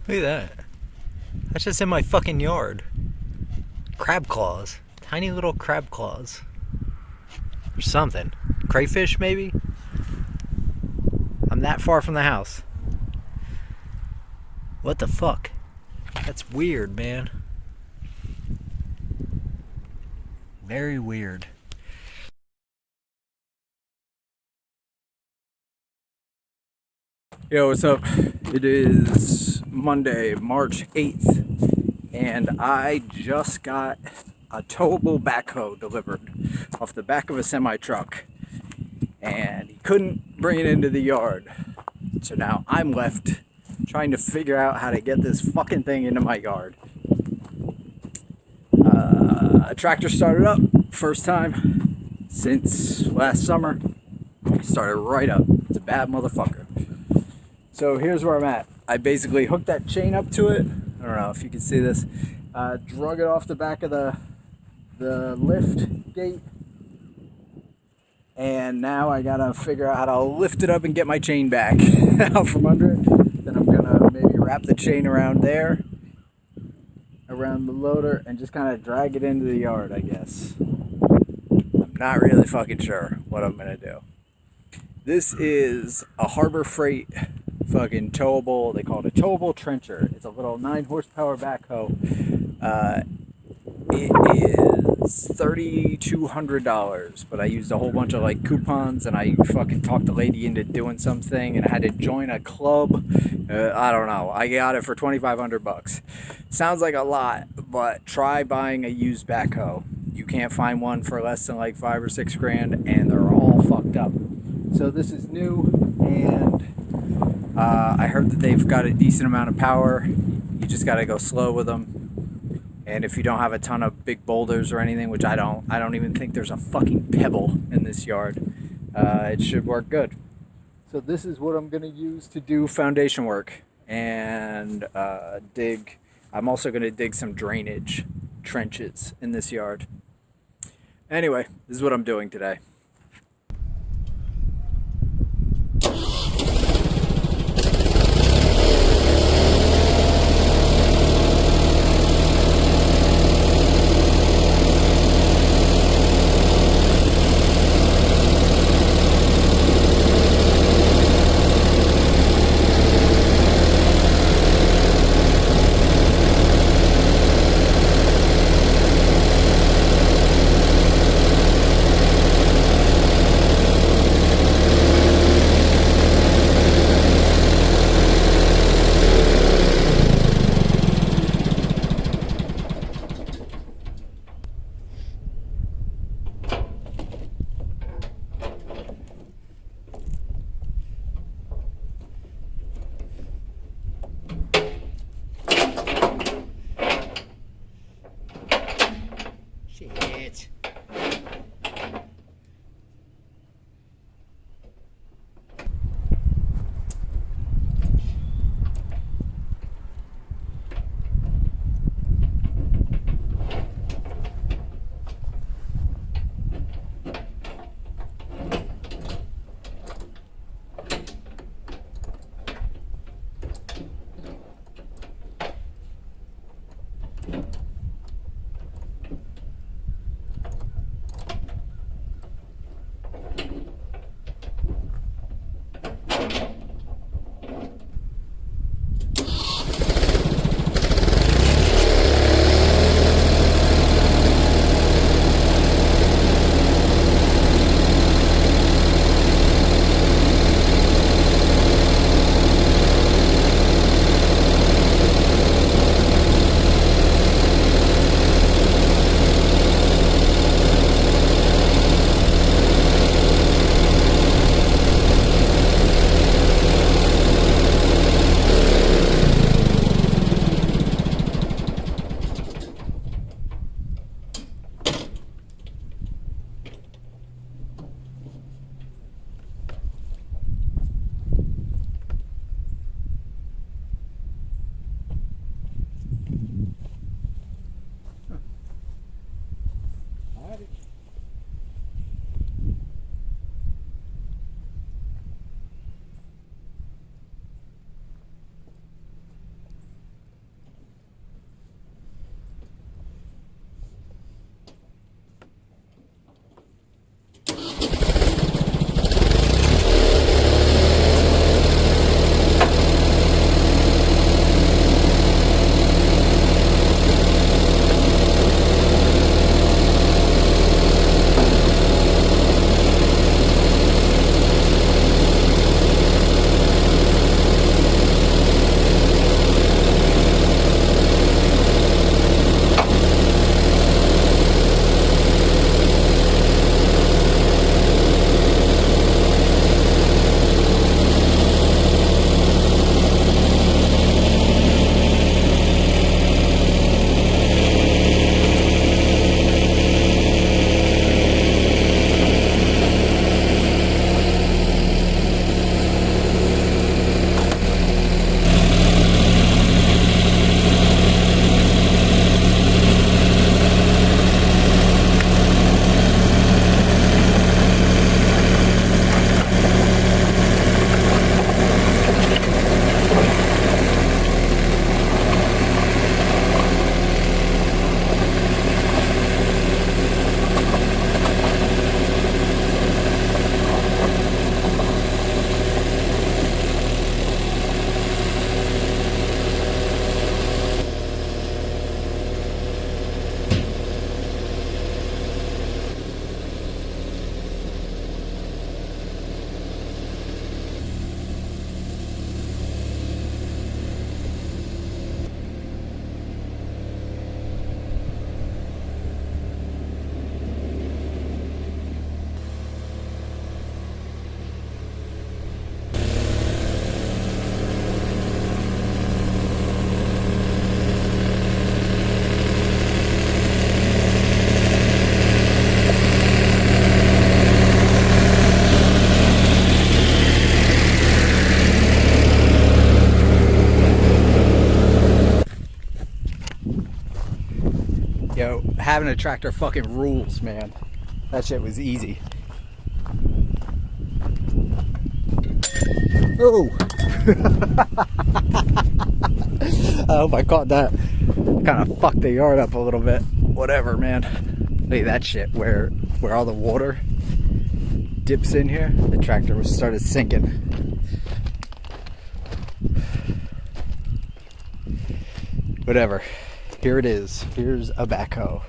Look at that. That's just in my fucking yard. Crab claws. Tiny little crab claws. Or something. Crayfish, maybe? I'm that far from the house. What the fuck? That's weird, man. Very weird. Yo, what's up? It is Monday, March 8th, and I just got a towable backhoe delivered off the back of a semi-truck, and he couldn't bring it into the yard. So now I'm left trying to figure out how to get this fucking thing into my yard. A tractor started up, first time since last summer. Started right up. It's a bad motherfucker. So here's where I'm at. I basically hooked that chain up to it. I don't know if you can see this. Drug it off the back of the lift gate. And now I gotta figure out how to lift it up and get my chain back out from under it. Then I'm gonna maybe wrap the chain around there, around the loader, and just kind of drag it into the yard, I guess. I'm not really fucking sure what I'm gonna do. This is a Harbor Freight fucking towable. They call it a towable trencher. It's a little 9 horsepower backhoe. It is $3,200, but I used a whole bunch of like coupons, and I fucking talked the lady into doing something, and I had to join a club. I don't know. I got it for $2,500. Sounds like a lot, but try buying a used backhoe. You can't find one for less than like $5 or $6 grand, and they're all fucked up. So this is new, and I heard that they've got a decent amount of power. You just got to go slow with them. And if you don't have a ton of big boulders or anything, which I don't even think there's a fucking pebble in this yard, it should work good. So this is what I'm going to use to do foundation work and dig. I'm also going to dig some drainage trenches in this yard. Anyway, this is what I'm doing today. having a tractor fucking rules, man. That shit was easy. Oh! I hope I caught that. Kind of fucked the yard up a little bit. Whatever, man. Look at that shit where all the water dips in here. The tractor was started sinking. Whatever. Here it is. Here's a backhoe.